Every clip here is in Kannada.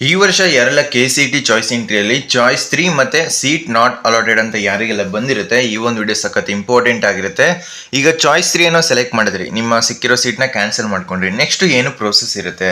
ಈ ವರ್ಷ ಯಾರೆಲ್ಲ KCET ಚಾಯ್ಸ್ ಎಂಟ್ರಿಯಲ್ಲಿ ಚಾಯ್ಸ್ 3 ಮತ್ತೆ ಸೀಟ್ ನಾಟ್ ಅಲಾಟೆಡ್ ಅಂತ ಯಾರಿಗೆಲ್ಲ ಬಂದಿರುತ್ತೆ ಈ ಒಂದು ವಿಡಿಯೋ ಸಖತ್ ಇಂಪಾರ್ಟೆಂಟ್ ಆಗಿರುತ್ತೆ. ಈಗ ಚಾಯ್ಸ್ 3 ಏನೋ ಸೆಲೆಕ್ಟ್ ಮಾಡಿದ್ರಿ, ನಿಮ್ಮ ಸಿಕ್ಕಿರೋ ಸೀಟ್ನ ಕ್ಯಾನ್ಸಲ್ ಮಾಡ್ಕೊಂಡ್ರಿ. ನೆಕ್ಸ್ಟ್ ಏನು ಪ್ರೋಸೆಸ್ ಇರುತ್ತೆ?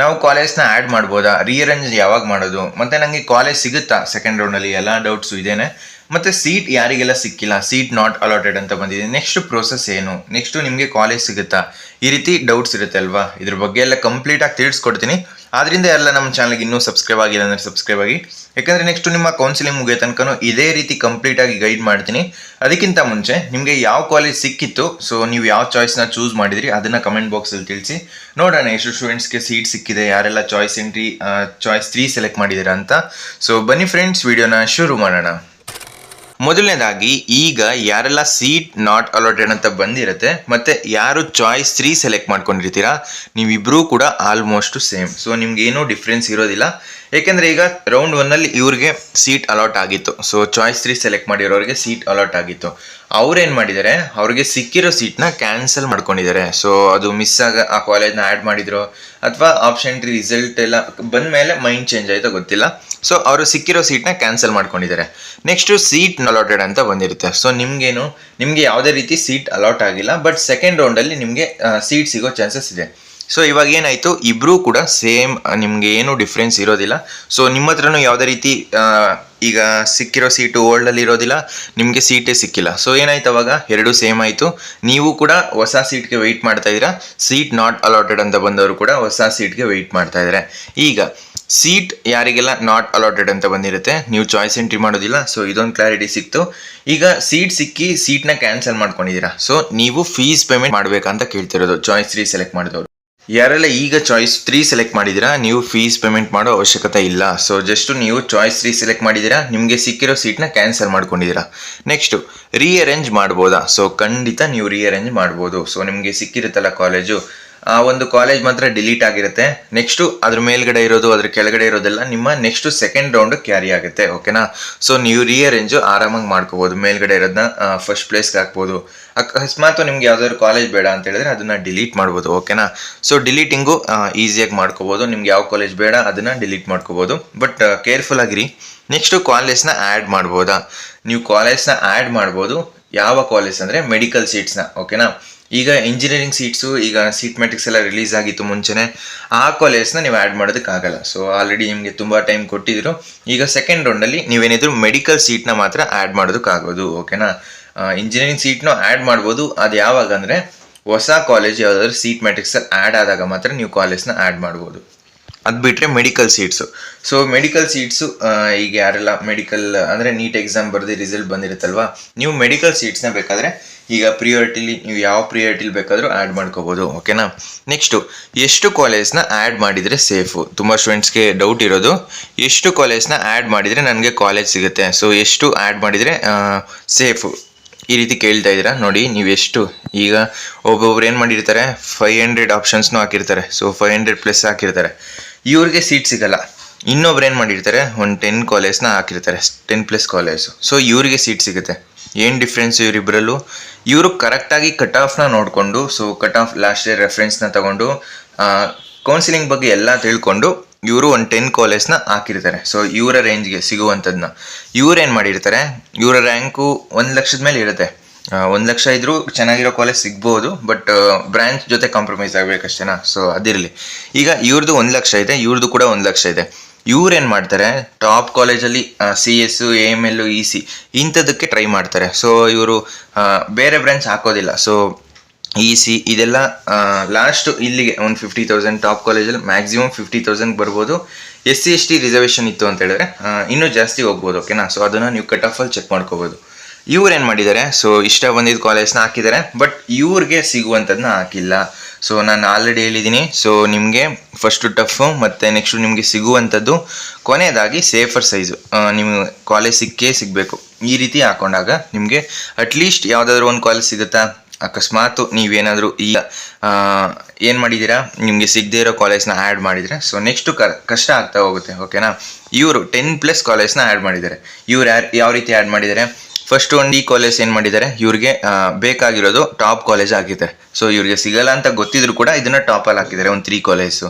ನಾವು ಕಾಲೇಜ್ನ ಆ್ಯಡ್ ಮಾಡ್ಬೋದಾ, ರೀಅರೇಂಜ್ ಯಾವಾಗ ಮಾಡೋದು, ಮತ್ತೆ ನನಗೆ ಕಾಲೇಜ್ ಸಿಗುತ್ತಾ ಸೆಕೆಂಡ್ ರೌಂಡಲ್ಲಿ, ಎಲ್ಲ ಡೌಟ್ಸು ಇದೇನೆ. ಮತ್ತು ಸೀಟ್ ಯಾರಿಗೆಲ್ಲ ಸಿಕ್ಕಿಲ್ಲ, ಸೀಟ್ ನಾಟ್ ಅಲಾಟೆಡ್ ಅಂತ ಬಂದಿದೆ, ನೆಕ್ಸ್ಟ್ ಪ್ರೋಸೆಸ್ ಏನು, ನೆಕ್ಸ್ಟು ನಿಮಗೆ ಕಾಲೇಜ್ ಸಿಗುತ್ತಾ, ಈ ರೀತಿ ಡೌಟ್ಸ್ ಇರುತ್ತೆ ಅಲ್ವಾ. ಇದ್ರ ಬಗ್ಗೆ ಎಲ್ಲ ಕಂಪ್ಲೀಟಾಗಿ ತಿಳಿಸ್ಕೊಡ್ತೀನಿ. ಆದ್ದರಿಂದ ಎಲ್ಲ ನಮ್ಮ ಚಾನಲ್ಗೆ ಇನ್ನೂ ಸಬ್ಸ್ಕ್ರೈಬ್ ಆಗಿಲ್ಲ ಅಂದರೆ ಸಬ್ಸ್ಕ್ರೈಬ್ ಆಗಿ, ಯಾಕಂದರೆ ನೆಕ್ಸ್ಟ್ ನಿಮ್ಮ ಕೌನ್ಸಿಲಿಂಗ್ ಮುಗಿಯೋ ತನಕ ಇದೇ ರೀತಿ ಕಂಪ್ಲೀಟಾಗಿ ಗೈಡ್ ಮಾಡ್ತೀನಿ. ಅದಕ್ಕಿಂತ ಮುಂಚೆ ನಿಮಗೆ ಯಾವ ಕಾಲೇಜ್ ಸಿಕ್ಕಿತ್ತು, ಸೊ ನೀವು ಯಾವ ಚಾಯ್ಸ್ನ ಚೂಸ್ ಮಾಡಿದ್ರಿ ಅದನ್ನು ಕಮೆಂಟ್ ಬಾಕ್ಸಲ್ಲಿ ತಿಳಿಸಿ. ನೋಡೋಣ ಎಷ್ಟು ಸ್ಟೂಡೆಂಟ್ಸ್ಗೆ ಸೀಟ್ ಸಿಕ್ಕಿದೆ, ಯಾರೆಲ್ಲ ಚಾಯ್ಸ್ 3 ಸೆಲೆಕ್ಟ್ ಮಾಡಿದ್ದೀರಾ ಅಂತ. ಸೊ ಬನ್ನಿ ಫ್ರೆಂಡ್ಸ್, ವಿಡಿಯೋನ ಶುರು ಮಾಡೋಣ. ಮೊದಲನೇದಾಗಿ ಈಗ ಯಾರೆಲ್ಲ ಸೀಟ್ ನಾಟ್ ಅಲಾಟೆಡ್ ಅಂತ ಬಂದಿರುತ್ತೆ ಮತ್ತೆ ಯಾರು ಚಾಯ್ಸ್ 3 ಸೆಲೆಕ್ಟ್ ಮಾಡ್ಕೊಂಡಿರ್ತೀರಾ, ನೀವಿಬ್ಬರೂ ಕೂಡ ಆಲ್ಮೋಸ್ಟ್ ಸೇಮ್. ಸೊ ನಿಮ್ಗೆ ಏನೂ ಡಿಫ್ರೆನ್ಸ್ ಇರೋದಿಲ್ಲ, ಏಕೆಂದರೆ ಈಗ ರೌಂಡ್ 1ನಲ್ಲಿ ಇವ್ರಿಗೆ ಸೀಟ್ ಅಲಾಟ್ ಆಗಿತ್ತು. ಸೊ ಚಾಯ್ಸ್ 3 ಸೆಲೆಕ್ಟ್ ಮಾಡಿರೋರಿಗೆ ಸೀಟ್ ಅಲಾಟ್ ಆಗಿತ್ತು. ಅವ್ರೇನು ಮಾಡಿದ್ದಾರೆ, ಅವ್ರಿಗೆ ಸಿಕ್ಕಿರೋ ಸೀಟ್ನ ಕ್ಯಾನ್ಸಲ್ ಮಾಡ್ಕೊಂಡಿದ್ದಾರೆ. ಸೊ ಅದು ಮಿಸ್ ಆ ಕಾಲೇಜ್ನ ಆ್ಯಡ್ ಮಾಡಿದ್ರು ಅಥವಾ ಆಪ್ಷನ್ 3 ರಿಸಲ್ಟ್ ಎಲ್ಲ ಬಂದ ಮೇಲೆ ಮೈಂಡ್ ಚೇಂಜ್ ಆಯಿತೋ ಗೊತ್ತಿಲ್ಲ. ಸೊ ಅವರು ಸಿಕ್ಕಿರೋ ಸೀಟ್ನ ಕ್ಯಾನ್ಸಲ್ ಮಾಡ್ಕೊಂಡಿದ್ದಾರೆ. ನೆಕ್ಸ್ಟು ಸೀಟ್ ಅಲಾಟೆಡ್ ಅಂತ ಬಂದಿರುತ್ತೆ. ಸೊ ನಿಮಗೆ ಯಾವುದೇ ರೀತಿ ಸೀಟ್ ಅಲಾಟ್ ಆಗಿಲ್ಲ, ಬಟ್ ಸೆಕೆಂಡ್ ರೌಂಡಲ್ಲಿ ನಿಮಗೆ ಸೀಟ್ ಸಿಗೋ ಚಾನ್ಸಸ್ ಇದೆ. ಸೊ ಇವಾಗ ಏನಾಯಿತು, ಇಬ್ಬರೂ ಕೂಡ ಸೇಮ್, ನಿಮಗೆ ಏನೂ ಡಿಫ್ರೆನ್ಸ್ ಇರೋದಿಲ್ಲ. ಸೊ ನಿಮ್ಮ ಹತ್ರನೂ ಯಾವುದೇ ರೀತಿ ಈಗ ಸಿಕ್ಕಿರೋ ಸೀಟು ಓಲ್ಡಲ್ಲಿ ಇರೋದಿಲ್ಲ, ನಿಮಗೆ ಸೀಟೇ ಸಿಕ್ಕಿಲ್ಲ. ಸೊ ಏನಾಯ್ತು, ಅವಾಗ ಎರಡೂ ಸೇಮ್ ಆಯಿತು. ನೀವು ಕೂಡ ಹೊಸ ಸೀಟ್ಗೆ ವೆಯ್ಟ್ ಮಾಡ್ತಾ ಇದ್ದೀರಾ, ಸೀಟ್ ನಾಟ್ ಅಲಾಟೆಡ್ ಅಂತ ಬಂದವರು ಕೂಡ ಹೊಸ ಸೀಟ್ಗೆ ವೆಯ್ಟ್ ಮಾಡ್ತಾ ಇದ್ದಾರೆ. ಈಗ ಸೀಟ್ ಯಾರಿಗೆಲ್ಲ ನಾಟ್ ಅಲಾಟೆಡ್ ಅಂತ ಬಂದಿರುತ್ತೆ, ನೀವು ಚಾಯ್ಸ್ ಎಂಟ್ರಿ ಮಾಡೋದಿಲ್ಲ. ಸೊ ಇದೊಂದು ಕ್ಲಾರಿಟಿ ಸಿಕ್ತು. ಈಗ ಸೀಟ್ ಸಿಕ್ಕಿ ಸೀಟ್ನ ಕ್ಯಾನ್ಸಲ್ ಮಾಡ್ಕೊಂಡಿದ್ದೀರಾ, ಸೊ ನೀವು ಫೀಸ್ ಪೇಮೆಂಟ್ ಮಾಡಬೇಕಂತ ಕೇಳ್ತಿರೋದು ಚಾಯ್ಸ್ 3 ಸೆಲೆಕ್ಟ್ ಮಾಡಿದವರು. ಯಾರೆಲ್ಲ ಈಗ ಚಾಯ್ಸ್ 3 ಸೆಲೆಕ್ಟ್ ಮಾಡಿದ್ದೀರಾ, ನೀವು ಫೀಸ್ ಪೇಮೆಂಟ್ ಮಾಡೋ ಅವಶ್ಯಕತೆ ಇಲ್ಲ. ಸೊ ಜಸ್ಟ್ ನೀವು ಚಾಯ್ಸ್ 3 ಸೆಲೆಕ್ಟ್ ಮಾಡಿದ್ದೀರಾ, ನಿಮಗೆ ಸಿಕ್ಕಿರೋ ಸೀಟ್ನ ಕ್ಯಾನ್ಸಲ್ ಮಾಡ್ಕೊಂಡಿದ್ದೀರಾ. ನೆಕ್ಸ್ಟು ರೀಅರೇಂಜ್ ಮಾಡ್ಬೋದಾ? ಸೊ ಖಂಡಿತ ನೀವು ರೀಅರೇಂಜ್ ಮಾಡ್ಬೋದು. ಸೊ ನಿಮಗೆ ಸಿಕ್ಕಿರುತ್ತಲ್ಲ ಕಾಲೇಜು, ಆ ಒಂದು ಕಾಲೇಜ್ ಮಾತ್ರ ಡಿಲೀಟ್ ಆಗಿರುತ್ತೆ. ನೆಕ್ಸ್ಟು ಅದ್ರ ಮೇಲ್ಗಡೆ ಇರೋದು ಅದ್ರ ಕೆಳಗಡೆ ಇರೋದೆಲ್ಲ ನಿಮ್ಮ ನೆಕ್ಸ್ಟು ಸೆಕೆಂಡ್ ರೌಂಡ್ ಕ್ಯಾರಿ ಆಗುತ್ತೆ, ಓಕೆನಾ. ಸೊ ನೀವು ರೀಅರೇಂಜು ಆರಾಮಾಗಿ ಮಾಡ್ಕೋಬೋದು. ಮೇಲ್ಗಡೆ ಇರೋದನ್ನ ಫಸ್ಟ್ ಪ್ಲೇಸ್ಗೆ ಹಾಕ್ಬೋದು. ಅಕಸ್ಮಾತ್ ನಿಮ್ಗೆ ಯಾವ್ದಾದ್ರು ಕಾಲೇಜ್ ಬೇಡ ಅಂತ ಹೇಳಿದ್ರೆ ಅದನ್ನ ಡಿಲೀಟ್ ಮಾಡ್ಬೋದು, ಓಕೆನಾ. ಸೊ ಡಿಲೀಟಿಂಗು ಈಸಿಯಾಗಿ ಮಾಡ್ಕೋಬೋದು. ನಿಮ್ಗೆ ಯಾವ ಕಾಲೇಜ್ ಬೇಡ ಅದನ್ನ ಡಿಲೀಟ್ ಮಾಡ್ಕೋಬೋದು, ಬಟ್ ಕೇರ್ಫುಲ್ ಆಗಿರಿ. ನೆಕ್ಸ್ಟು ಕಾಲೇಜ್ನ ಆ್ಯಡ್ ಮಾಡ್ಬೋದಾ? ನೀವು ಕಾಲೇಜ್ನ ಆ್ಯಡ್ ಮಾಡ್ಬೋದು. ಯಾವ ಕಾಲೇಜ್ ಅಂದರೆ ಮೆಡಿಕಲ್ ಸೀಟ್ಸ್ನ, ಓಕೆನಾ. ಈಗ ಇಂಜಿನಿಯರಿಂಗ್ ಸೀಟ್ಸು, ಈಗ ಸೀಟ್ ಮ್ಯಾಟ್ರಿಕ್ಸ್ ಎಲ್ಲ ರಿಲೀಸ್ ಆಗಿತ್ತು ಮುಂಚೆನೇ, ಆ ಕಾಲೇಜ್ನ ನೀವು ಆ್ಯಡ್ ಮಾಡೋದಕ್ಕಾಗಲ್ಲ. ಸೊ ಆಲ್ರೆಡಿ ನಿಮಗೆ ತುಂಬ ಟೈಮ್ ಕೊಟ್ಟಿದ್ರು. ಈಗ ಸೆಕೆಂಡ್ ರೌಂಡಲ್ಲಿ ನೀವೇನಿದ್ರು ಮೆಡಿಕಲ್ ಸೀಟ್ನ ಮಾತ್ರ ಆ್ಯಡ್ ಮಾಡೋದಕ್ಕಾಗೋದು, ಓಕೆನಾ. ಇಂಜಿನಿಯರಿಂಗ್ ಸೀಟ್ನೂ ಆ್ಯಡ್ ಮಾಡ್ಬೋದು. ಅದು ಯಾವಾಗ ಅಂದರೆ ಹೊಸ ಕಾಲೇಜ್ ಯಾವುದಾದ್ರೂ ಸೀಟ್ ಮ್ಯಾಟ್ರಿಕ್ಸಲ್ಲಿ ಆ್ಯಡ್ ಆದಾಗ ಮಾತ್ರ ನೀವು ಕಾಲೇಜ್ನ ಆ್ಯಡ್ ಮಾಡ್ಬೋದು. ಅದು ಬಿಟ್ಟರೆ medical seats, so medical seats ಈಗ ಯಾರೆಲ್ಲ ಮೆಡಿಕಲ್ ಅಂದರೆ ನೀಟ್ ಎಕ್ಸಾಮ್ ಬರೆದು ರಿಸಲ್ಟ್ ಬಂದಿರುತ್ತಲ್ವಾ, ನೀವು ಮೆಡಿಕಲ್ ಸೀಟ್ಸ್ನ ಬೇಕಾದರೆ ಈಗ ಪ್ರಿಯಾರಿಟಿಲಿ ನೀವು ಯಾವ ಪ್ರಿಯಾರಿಟಿಲಿ ಬೇಕಾದರೂ ಆ್ಯಡ್ ಮಾಡ್ಕೋಬೋದು, ಓಕೆನಾ. ನೆಕ್ಸ್ಟು ಎಷ್ಟು ಕಾಲೇಜ್ನ ಆ್ಯಡ್ ಮಾಡಿದರೆ ಸೇಫು? ತುಂಬ ಸ್ಟೂಡೆಂಟ್ಸ್ಗೆ ಡೌಟ್ ಇರೋದು, ಎಷ್ಟು ಕಾಲೇಜ್ನ ಆ್ಯಡ್ ಮಾಡಿದರೆ ನನಗೆ ಕಾಲೇಜ್ ಸಿಗುತ್ತೆ, ಸೊ ಎಷ್ಟು ಆ್ಯಡ್ ಮಾಡಿದರೆ ಸೇಫು, ಈ ರೀತಿ ಕೇಳ್ತಾ ಇದ್ದೀರಾ. ನೋಡಿ, ನೀವು ಎಷ್ಟು, ಈಗ ಒಬ್ಬೊಬ್ರು ಏನು ಮಾಡಿರ್ತಾರೆ, 500 ಆಪ್ಷನ್ಸ್ನೂ ಹಾಕಿರ್ತಾರೆ. ಸೊ 500+ ಹಾಕಿರ್ತಾರೆ, ಇವ್ರಿಗೆ ಸೀಟ್ ಸಿಗಲ್ಲ. ಇನ್ನೊಬ್ರು ಏನು ಮಾಡಿರ್ತಾರೆ, ಒಂದು 10 ಕಾಲೇಜ್ನ ಹಾಕಿರ್ತಾರೆ, 10+ ಕಾಲೇಜು. ಸೊ ಇವ್ರಿಗೆ ಸೀಟ್ ಸಿಗುತ್ತೆ. ಏನು ಡಿಫ್ರೆನ್ಸ್ ಇವರಿಬ್ಬರಲ್ಲೂ? ಇವರು ಕರೆಕ್ಟಾಗಿ ಕಟ್ ಆಫ್ನ ನೋಡಿಕೊಂಡು, so cut off last year ರೆಫರೆನ್ಸ್ನ ತಗೊಂಡು ಕೌನ್ಸಿಲಿಂಗ್ ಬಗ್ಗೆ ಎಲ್ಲ ತಿಳ್ಕೊಂಡು ಇವರು ಒಂದು 10 ಕಾಲೇಜ್ನ ಹಾಕಿರ್ತಾರೆ. ಸೊ ಇವರ ರೇಂಜ್ಗೆ ಸಿಗುವಂಥದ್ದನ್ನ ಇವ್ರೇನು ಮಾಡಿರ್ತಾರೆ, ಇವರ ರ್ಯಾಂಕು 1 ಲಕ್ಷದ ಮೇಲೆ ಇರುತ್ತೆ. 1 ಲಕ್ಷ ಇದ್ರೂ ಚೆನ್ನಾಗಿರೋ ಕಾಲೇಜ್ ಸಿಗ್ಬೋದು, ಬಟ್ ಬ್ರ್ಯಾಂಚ್ ಜೊತೆ ಕಾಂಪ್ರಮೈಸ್ ಆಗಬೇಕಷ್ಟೇನಾ. ಸೊ ಅದಿರಲಿ. ಈಗ ಇವ್ರದ್ದು 1 ಲಕ್ಷ ಇದೆ, ಇವ್ರದ್ದು ಕೂಡ 1 ಲಕ್ಷ ಇದೆ. ಇವ್ರೇನು ಮಾಡ್ತಾರೆ, ಟಾಪ್ ಕಾಲೇಜಲ್ಲಿ CS, AML, EC ಇಂಥದ್ದಕ್ಕೆ ಟ್ರೈ ಮಾಡ್ತಾರೆ. ಸೊ ಇವರು ಬೇರೆ ಬ್ರಾಂಚ್ ಹಾಕೋದಿಲ್ಲ. ಸೊ EC ಇದೆಲ್ಲ ಲಾಸ್ಟ್ ಇಲ್ಲಿಗೆ ಒಂದು 50,000, ಟಾಪ್ ಕಾಲೇಜಲ್ಲಿ ಮ್ಯಾಕ್ಸಿಮಮ್ 50,000 ಬರ್ಬೋದು. SC ST ರಿಸರ್ವೇಷನ್ ಇತ್ತು ಅಂತ ಹೇಳಿದ್ರೆ ಇನ್ನೂ ಜಾಸ್ತಿ ಹೋಗ್ಬೋದು, ಓಕೆನಾ. ಸೊ ಅದನ್ನು ನೀವು ಕಟ್ ಆಫಲ್ಲಿ ಚೆಕ್ ಮಾಡ್ಕೋಬೋದು. ಇವ್ರೇನು ಮಾಡಿದ್ದಾರೆ, ಸೊ ಇಷ್ಟ ಬಂದಿದ್ದ ಕಾಲೇಜ್ನ ಹಾಕಿದ್ದಾರೆ, ಬಟ್ ಇವ್ರಿಗೆ ಸಿಗುವಂಥದ್ದನ್ನ ಹಾಕಿಲ್ಲ. ಸೊ ನಾನು ಆಲ್ರೆಡಿ ಹೇಳಿದ್ದೀನಿ. ಸೊ ನಿಮಗೆ ಫಸ್ಟು ಟಫು, ಮತ್ತು ನೆಕ್ಸ್ಟು ನಿಮಗೆ ಸಿಗುವಂಥದ್ದು ಕೊನೆಯದಾಗಿ ಸೇಫರ್ ಸೈಜು. ನೀವು ಕಾಲೇಜ್ ಸಿಗಬೇಕು. ಈ ರೀತಿ ಹಾಕೊಂಡಾಗ ನಿಮಗೆ ಅಟ್ಲೀಸ್ಟ್ ಯಾವುದಾದ್ರೂ ಒಂದು ಕಾಲೇಜ್ ಸಿಗುತ್ತಾ. ಅಕಸ್ಮಾತ್ ನೀವೇನಾದರೂ ಈಗ ಏನು ಮಾಡಿದ್ದೀರಾ, ನಿಮಗೆ ಸಿಗದೇ ಇರೋ ಕಾಲೇಜ್ನ ಆ್ಯಡ್ ಮಾಡಿದರೆ, ಸೊ ನೆಕ್ಸ್ಟು ಕಷ್ಟ ಆಗ್ತಾ ಹೋಗುತ್ತೆ, ಓಕೆನಾ. ಇವರು 10+ ಕಾಲೇಜ್ನ ಆ್ಯಡ್ ಮಾಡಿದ್ದಾರೆ. ಇವ್ರು ಯಾವ ರೀತಿ ಆ್ಯಡ್ ಮಾಡಿದ್ದಾರೆ, ಫಸ್ಟ್ ಒಂದು ಈ ಕಾಲೇಜ್ ಏನು ಮಾಡಿದ್ದಾರೆ, ಇವ್ರಿಗೆ ಬೇಕಾಗಿರೋದು ಟಾಪ್ ಕಾಲೇಜ್ ಆಗಿದೆ. ಸೊ ಇವ್ರಿಗೆ ಸಿಗಲ್ಲ ಅಂತ ಗೊತ್ತಿದ್ರು ಕೂಡ ಇದನ್ನ ಟಾಪಲ್ಲಿ ಹಾಕಿದ್ದಾರೆ ಒಂದು 3 ಕಾಲೇಜು.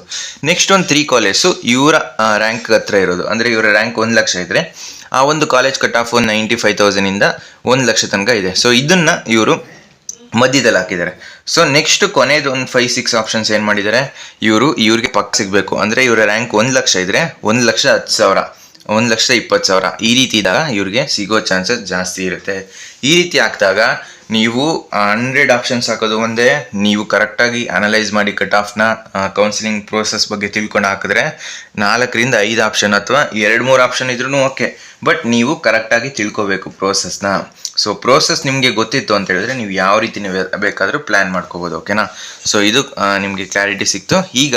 ನೆಕ್ಸ್ಟ್ ಒಂದು 3 ಕಾಲೇಜು ಇವರ ರ್ಯಾಂಕ್ ಹತ್ರ ಇರೋದು, ಅಂದರೆ ಇವರ ರ್ಯಾಂಕ್ 1 ಲಕ್ಷ ಇದ್ರೆ ಆ ಒಂದು ಕಾಲೇಜ್ ಕಟ್ ಆಫ್ 95,000 ಇಂದ 1 ಲಕ್ಷ ತನಕ ಇದೆ. ಸೊ ಇದನ್ನ ಇವರು ಮಧ್ಯದಲ್ಲಿ ಹಾಕಿದ್ದಾರೆ. ಸೊ ನೆಕ್ಸ್ಟ್ ಕೊನೆಯದು ಒಂದು 5-6 ಆಪ್ಷನ್ಸ್ ಏನು ಮಾಡಿದ್ದಾರೆ, ಇವ್ರಿಗೆ ಪಕ್ಕ ಸಿಗಬೇಕು ಅಂದರೆ ಇವರ ರ್ಯಾಂಕ್ 1 ಲಕ್ಷ ಇದ್ರೆ 1,10,000, 1,20,000 ಈ ರೀತಿ ಇದ್ದಾಗ ಇವ್ರಿಗೆ ಸಿಗೋ ಚಾನ್ಸಸ್ ಜಾಸ್ತಿ ಇರುತ್ತೆ. ಈ ರೀತಿ ಆಗ್ದಾಗ ನೀವು 100 ಆಪ್ಷನ್ಸ್ ಹಾಕೋದು ಒಂದೇ, ನೀವು ಕರೆಕ್ಟಾಗಿ ಅನಲೈಸ್ ಮಾಡಿ ಕಟ್ ಆಫ್ನ ಕೌನ್ಸಿಲಿಂಗ್ ಪ್ರೋಸೆಸ್ ಬಗ್ಗೆ ತಿಳ್ಕೊಂಡು ಹಾಕಿದ್ರೆ 4ರಿಂದ 5 ಆಪ್ಷನ್ ಅಥವಾ 2-3 ಆಪ್ಷನ್ ಇದ್ರೂ ಓಕೆ, ಬಟ್ ನೀವು ಕರೆಕ್ಟಾಗಿ ತಿಳ್ಕೊಬೇಕು ಪ್ರೋಸೆಸ್ನ. ಸೊ ಪ್ರೋಸೆಸ್ ನಿಮಗೆ ಗೊತ್ತಿತ್ತು ಅಂತ ಹೇಳಿದ್ರೆ ನೀವು ಯಾವ ರೀತಿ ಬೇಕಾದರೂ ಪ್ಲ್ಯಾನ್ ಮಾಡ್ಕೋಬೋದು. ಓಕೆನಾ? ಸೊ ಇದು ನಿಮಗೆ ಕ್ಲಾರಿಟಿ ಸಿಕ್ತು. ಈಗ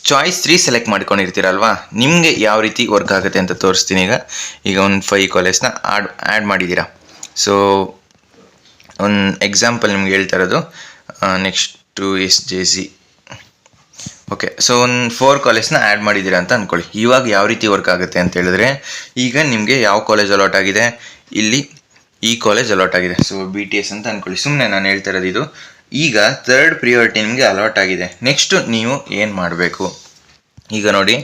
ಚಾಯ್ಸ್ 3 ಸೆಲೆಕ್ಟ್ ಮಾಡ್ಕೊಂಡಿರ್ತೀರಲ್ವಾ, ನಿಮಗೆ ಯಾವ ರೀತಿ ವರ್ಕ್ ಆಗುತ್ತೆ ಅಂತ ತೋರಿಸ್ತೀನಿ. ಈಗ ಒಂದು 5 ಕಾಲೇಜ್ನ ಆ್ಯಡ್ ಮಾಡಿದ್ದೀರಾ. ಸೊ ಒಂದು ಎಕ್ಸಾಂಪಲ್ ನಿಮ್ಗೆ ಹೇಳ್ತಾ ಇರೋದು, ನೆಕ್ಸ್ಟು SJC. ಓಕೆ, ಸೊ ಒಂದು 4 ಕಾಲೇಜ್ನ ಆ್ಯಡ್ ಮಾಡಿದ್ದೀರಾ ಅಂತ ಅಂದ್ಕೊಳ್ಳಿ. ಇವಾಗ ಯಾವ ರೀತಿ ವರ್ಕ್ ಆಗುತ್ತೆ ಅಂತ ಹೇಳಿದ್ರೆ, ಈಗ ನಿಮಗೆ ಯಾವ ಕಾಲೇಜ್ ಅಲಾಟ್ ಆಗಿದೆ, ಇಲ್ಲಿ ಈ ಕಾಲೇಜ್ ಅಲಾಟ್ ಆಗಿದೆ. ಸೊ BTS ಅಂತ ಅಂದ್ಕೊಳ್ಳಿ, ಸುಮ್ಮನೆ ನಾನು ಹೇಳ್ತಾ ಇರೋದು ಇದು. ಈಗ 3rd ಪ್ರಿಯಾರಿಟಿ ನಿಮಗೆ ಅಲಾಟ್ ಆಗಿದೆ. ನೆಕ್ಸ್ಟು ನೀವು ಏನು ಮಾಡಬೇಕು, ಈಗ ನೋಡಿ,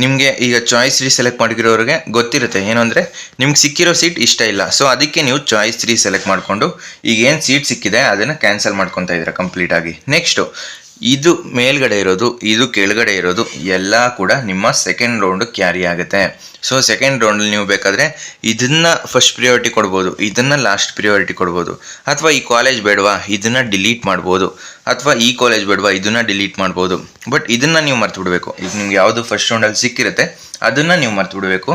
ನಿಮಗೆ ಈಗ ಚಾಯ್ಸ್ 3 ಸೆಲೆಕ್ಟ್ ಮಾಡಿರೋರಿಗೆ ಗೊತ್ತಿರುತ್ತೆ ಏನು ಅಂದರೆ ನಿಮ್ಗೆ ಸಿಕ್ಕಿರೋ ಸೀಟ್ ಇಷ್ಟ ಇಲ್ಲ. ಸೊ ಅದಕ್ಕೆ ನೀವು ಚಾಯ್ಸ್ 3 ಸೆಲೆಕ್ಟ್ ಮಾಡಿಕೊಂಡು ಈಗ ಏನು ಸೀಟ್ ಸಿಕ್ಕಿದೆ ಅದನ್ನು ಕ್ಯಾನ್ಸಲ್ ಮಾಡ್ಕೊತಾ ಇದ್ದೀರಾ ಕಂಪ್ಲೀಟಾಗಿ. ನೆಕ್ಸ್ಟು ಇದು ಮೇಲ್ಗಡೆ ಇರೋದು, ಇದು ಕೆಳಗಡೆ ಇರೋದು ಎಲ್ಲ ಕೂಡ ನಿಮ್ಮ ಸೆಕೆಂಡ್ ರೌಂಡ್ ಕ್ಯಾರಿ ಆಗುತ್ತೆ. ಸೊ ಸೆಕೆಂಡ್ ರೌಂಡಲ್ಲಿ ನೀವು ಬೇಕಾದರೆ ಇದನ್ನು ಫಸ್ಟ್ ಪ್ರಿಯಾರಿಟಿ ಕೊಡ್ಬೋದು, ಇದನ್ನು ಲಾಸ್ಟ್ ಪ್ರಿಯಾರಿಟಿ ಕೊಡ್ಬೋದು, ಅಥವಾ ಈ ಕಾಲೇಜ್ ಬೇಡವಾ ಇದನ್ನು ಡಿಲೀಟ್ ಮಾಡ್ಬೋದು, ಅಥವಾ ಈ ಕಾಲೇಜ್ ಬೇಡವಾ ಇದನ್ನು ಡಿಲೀಟ್ ಮಾಡ್ಬೋದು. ಬಟ್ ಇದನ್ನು ನೀವು ಮರ್ತು ಬಿಡಬೇಕು. ಈಗ ನಿಮ್ಗೆ ಯಾವುದು ಫಸ್ಟ್ ರೌಂಡಲ್ಲಿ ಸಿಕ್ಕಿರುತ್ತೆ ಅದನ್ನು ನೀವು ಮರ್ತು ಬಿಡಬೇಕು.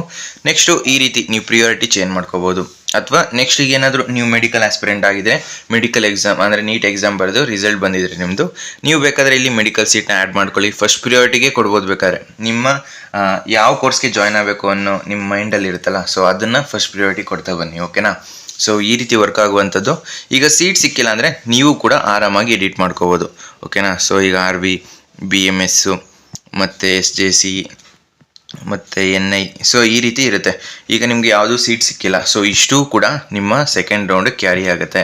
ನೆಕ್ಸ್ಟು ಈ ರೀತಿ ನೀವು ಪ್ರಿಯಾರಿಟಿ ಚೇಂಜ್ ಮಾಡ್ಕೋಬೋದು. ಅಥವಾ ನೆಕ್ಸ್ಟ್ ಈಗ ಏನಾದರೂ ನೀವು ಮೆಡಿಕಲ್ ಆಸ್ಪಿರೆಂಟ್ ಆಗಿದೆ, ಮೆಡಿಕಲ್ ಎಕ್ಸಾಮ್ ಅಂದರೆ ನೀಟ್ ಎಕ್ಸಾಮ್ ಬರೆದು ರಿಸಲ್ಟ್ ಬಂದಿದ್ರೆ ನಿಮ್ಮದು, ನೀವು ಬೇಕಾದರೆ ಇಲ್ಲಿ ಮೆಡಿಕಲ್ ಸೀಟ್ನ ಆ್ಯಡ್ ಮಾಡ್ಕೊಳ್ಳಿ, ಫಸ್ಟ್ ಪ್ರಿಯಾರಿಟಿಗೆ ಕೊಡ್ಬೋದು. ಬೇಕಾದ್ರೆ ನಿಮ್ಮ ಯಾವ ಕೋರ್ಸ್ಗೆ ಜಾಯ್ನ್ ಆಗಬೇಕು ಅನ್ನೋ ನಿಮ್ಮ ಮೈಂಡಲ್ಲಿ ಇರುತ್ತಲ್ಲ, ಸೊ ಅದನ್ನು ಫಸ್ಟ್ ಪ್ರಿಯಾರಿಟಿ ಕೊಡ್ತಾ ಬನ್ನಿ. ಓಕೆನಾ? ಸೊ ಈ ರೀತಿ ವರ್ಕ್ ಆಗುವಂಥದ್ದು. ಈಗ ಸೀಟ್ ಸಿಕ್ಕಿಲ್ಲ ಅಂದರೆ ನೀವು ಕೂಡ ಆರಾಮಾಗಿ ಎಡಿಟ್ ಮಾಡ್ಕೋಬೋದು. ಓಕೆನಾ? ಸೊ ಈಗ RB, BMS ಮತ್ತು SJC ಮತ್ತು NI, ಸೊ ಈ ರೀತಿ ಇರುತ್ತೆ. ಈಗ ನಿಮಗೆ ಯಾವುದೂ ಸೀಟ್ ಸಿಕ್ಕಿಲ್ಲ, ಸೊ ಇಷ್ಟೂ ಕೂಡ ನಿಮ್ಮ ಸೆಕೆಂಡ್ ರೌಂಡ್ ಕ್ಯಾರಿ ಆಗುತ್ತೆ.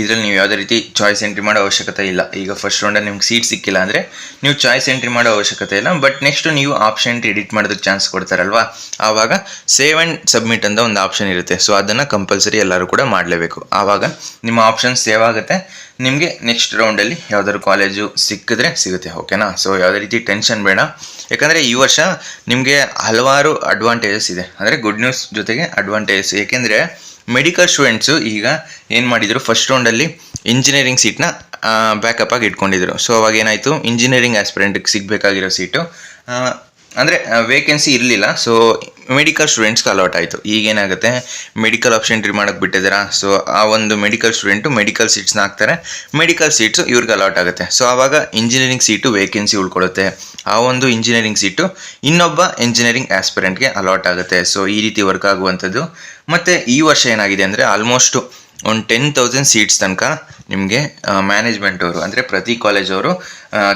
ಇದರಲ್ಲಿ ನೀವು ಯಾವುದೇ ರೀತಿ ಚಾಯ್ಸ್ ಎಂಟ್ರಿ ಮಾಡೋ ಅವಶ್ಯಕತೆ ಇಲ್ಲ. ಈಗ ಫಸ್ಟ್ ರೌಂಡಲ್ಲಿ ನಿಮ್ಗೆ ಸೀಟ್ ಸಿಕ್ಕಿಲ್ಲ ಅಂದರೆ ನೀವು ಚಾಯ್ಸ್ ಎಂಟ್ರಿ ಮಾಡೋ ಅವಶ್ಯಕತೆ ಇಲ್ಲ. ಬಟ್ ನೆಕ್ಸ್ಟು ನೀವು ಆಪ್ಷನ್ ಎಂಟ್ರಿ ಎಡಿಟ್ ಮಾಡೋದಕ್ಕೆ ಚಾನ್ಸ್ ಕೊಡ್ತಾರಲ್ವಾ, ಆವಾಗ ಸೇವ್ ಆ್ಯಂಡ್ ಸಬ್ಮಿಟ್ ಅಂತ ಒಂದು ಆಪ್ಷನ್ ಇರುತ್ತೆ. ಸೊ ಅದನ್ನು ಕಂಪಲ್ಸರಿ ಎಲ್ಲರೂ ಕೂಡ ಮಾಡಲೇಬೇಕು. ಆವಾಗ ನಿಮ್ಮ ಆಪ್ಷನ್ ಸೇವ್ ಆಗುತ್ತೆ. ನಿಮಗೆ ನೆಕ್ಸ್ಟ್ ರೌಂಡಲ್ಲಿ ಯಾವ್ದಾದ್ರು ಕಾಲೇಜು ಸಿಕ್ಕಿದ್ರೆ ಸಿಗುತ್ತೆ. ಓಕೆನಾ? ಸೊ ಯಾವುದೇ ರೀತಿ ಟೆನ್ಷನ್ ಬೇಡ. ಯಾಕಂದರೆ ಈ ವರ್ಷ ನಿಮಗೆ ಹಲವಾರು ಅಡ್ವಾಂಟೇಜಸ್ ಇದೆ, ಅಂದರೆ ಗುಡ್ ನ್ಯೂಸ್ ಜೊತೆಗೆ ಅಡ್ವಾಂಟೇಜಸ್. ಏಕೆಂದರೆ ಮೆಡಿಕಲ್ ಸ್ಟೂಡೆಂಟ್ಸು ಈಗ ಏನು ಮಾಡಿದರು, ಫಸ್ಟ್ ರೌಂಡಲ್ಲಿ ಇಂಜಿನಿಯರಿಂಗ್ ಸೀಟ್ನ ಬ್ಯಾಕಪ್ ಆಗಿ ಇಟ್ಕೊಂಡಿದ್ರು. ಸೊ ಅವಾಗ ಏನಾಯಿತು, ಇಂಜಿನಿಯರಿಂಗ್ ಆಸ್ಪಿರೆಂಟ್ಗೆ ಸಿಗಬೇಕಾಗಿರೋ ಸೀಟು ಅಂದರೆ ವೇಕೆನ್ಸಿ ಇರಲಿಲ್ಲ. ಸೊ ಮೆಡಿಕಲ್ ಸ್ಟೂಡೆಂಟ್ಸ್ಗೆ ಅಲಾಟ್ ಆಯಿತು. ಈಗೇನಾಗುತ್ತೆ, ಮೆಡಿಕಲ್ ಆಪ್ಷನ್ ಎಂಟ್ರಿ ಮಾಡೋಕ್ಕೆ ಬಿಟ್ಟಿದ್ದೀರಾ. ಸೊ ಆ ಒಂದು ಮೆಡಿಕಲ್ ಸ್ಟೂಡೆಂಟು ಮೆಡಿಕಲ್ ಸೀಟ್ಸ್ನ ಹಾಕ್ತಾರೆ, ಮೆಡಿಕಲ್ ಸೀಟ್ಸು ಇವ್ರಿಗೆ ಅಲಾಟ್ ಆಗುತ್ತೆ. ಸೊ ಆವಾಗ ಇಂಜಿನಿಯರಿಂಗ್ ಸೀಟು ವೇಕೆನ್ಸಿ ಉಳ್ಕೊಳ್ಳುತ್ತೆ. ಆ ಒಂದು ಇಂಜಿನಿಯರಿಂಗ್ ಸೀಟು ಇನ್ನೊಬ್ಬ ಇಂಜಿನಿಯರಿಂಗ್ ಆಸ್ಪಿರೆಂಟ್ಗೆ ಅಲಾಟ್ ಆಗುತ್ತೆ. ಸೊ ಈ ರೀತಿ ವರ್ಕ್ ಆಗುವಂಥದ್ದು. ಮತ್ತು ಈ ವರ್ಷ ಏನಾಗಿದೆ ಅಂದರೆ ಆಲ್ಮೋಸ್ಟು ಒಂದು 10,000 ಸೀಟ್ಸ್ ತನಕ ನಿಮಗೆ ಮ್ಯಾನೇಜ್ಮೆಂಟ್ ಅವರು ಅಂದರೆ ಪ್ರತಿ ಕಾಲೇಜವರು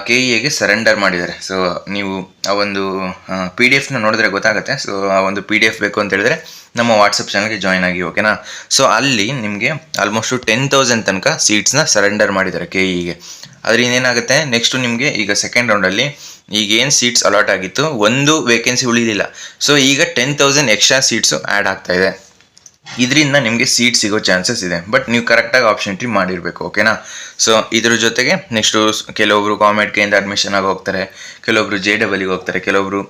KEAಗೆ ಸರೆಂಡರ್ ಮಾಡಿದ್ದಾರೆ. ಸೊ ನೀವು ಆ ಒಂದು PDF ನೋಡಿದ್ರೆ ಗೊತ್ತಾಗುತ್ತೆ. ಸೊ ಆ ಒಂದು PDF ಬೇಕು ಅಂತ ಹೇಳಿದ್ರೆ ನಮ್ಮ ವಾಟ್ಸಪ್ ಚಾನಲ್ಗೆ ಜಾಯ್ನ್ ಆಗಿ. ಓಕೆನಾ? ಸೊ ಅಲ್ಲಿ ನಿಮಗೆ ಆಲ್ಮೋಸ್ಟು 10,000 ತನಕ ಸೀಟ್ಸ್ನ ಸರೆಂಡರ್ ಮಾಡಿದ್ದಾರೆ KEAಗೆ. ಅದರಿಂದ ಏನಾಗುತ್ತೆ, ನೆಕ್ಸ್ಟು ನಿಮಗೆ ಈಗ ಸೆಕೆಂಡ್ ರೌಂಡಲ್ಲಿ ಈಗೇನು ಸೀಟ್ಸ್ ಅಲಾಟ್ ಆಗಿತ್ತು ಒಂದು ವೇಕೆನ್ಸಿ ಉಳಿದಿಲ್ಲ. ಸೊ ಈಗ 10,000 ಎಕ್ಸ್ಟ್ರಾ ಸೀಟ್ಸು ಆ್ಯಡ್ ಆಗ್ತಾ ಇದೆ. ಇದರಿಂದ ನಿಮಗೆ ಸೀಟ್ ಸಿಗೋ ಚಾನ್ಸಸ್ ಇದೆ. ಬಟ್ ನೀವು ಕರೆಕ್ಟಾಗಿ ಆಪ್ಷನ್ ಎಂಟ್ರಿ ಮಾಡಿರಬೇಕು. ಓಕೆನಾ? ಸೊ ಇದ್ರ ಜೊತೆಗೆ ನೆಕ್ಸ್ಟು ಕೆಲವೊಬ್ರು ಕಾಮೆಡ್ಕೆಯಿಂದ ಅಡ್ಮಿಷನ್ ಆಗಿ ಹೋಗ್ತಾರೆ, ಕೆಲವೊಬ್ರು JEEಗೆ ಹೋಗ್ತಾರೆ, ಕೆಲವೊಬ್ರು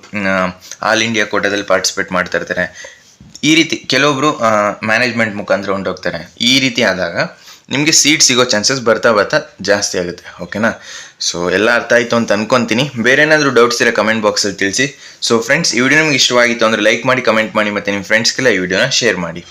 ಆಲ್ ಇಂಡಿಯಾ ಕೋಟಾದಲ್ಲಿ ಪಾರ್ಟಿಸಿಪೇಟ್ ಮಾಡ್ತಾ ಇರ್ತಾರೆ. ಈ ರೀತಿ ಕೆಲವೊಬ್ರು ಮ್ಯಾನೇಜ್ಮೆಂಟ್ ಮುಖಾಂತರ ಹೊಂಟೋಗ್ತಾರೆ. ಈ ರೀತಿ ಆದಾಗ ನಿಮಗೆ ಸೀಟ್ ಸಿಗೋ ಚಾನ್ಸಸ್ ಬರ್ತಾ ಜಾಸ್ತಿ ಆಗುತ್ತೆ. ಓಕೆನಾ? ಸೊ ಎಲ್ಲ ಅರ್ಥ ಆಯಿತು ಅಂತ ಅನ್ಕೊತೀನಿ. ಬೇರೆ ಏನಾದರೂ ಡೌಟ್ಸ್ ಇರೋ ಕಮೆಂಟ್ ಬಾಕ್ಸಲ್ಲಿ ತಿಳಿಸಿ. ಸೊ ಫ್ರೆಂಡ್ಸ್, ಈ ವಿಡಿಯೋ ನಿಮ್ಗೆ ಇಷ್ಟವಾಗಿತ್ತು ಅಂದರೆ ಲೈಕ್ ಮಾಡಿ, ಕಮೆಂಟ್ ಮಾಡಿ, ಮತ್ತು ನಿಮ್ಮ ಫ್ರೆಂಡ್ಸ್ಗೆಲ್ಲ ಈ ವಿಡಿಯೋನ ಶೇರ್ ಮಾಡಿ.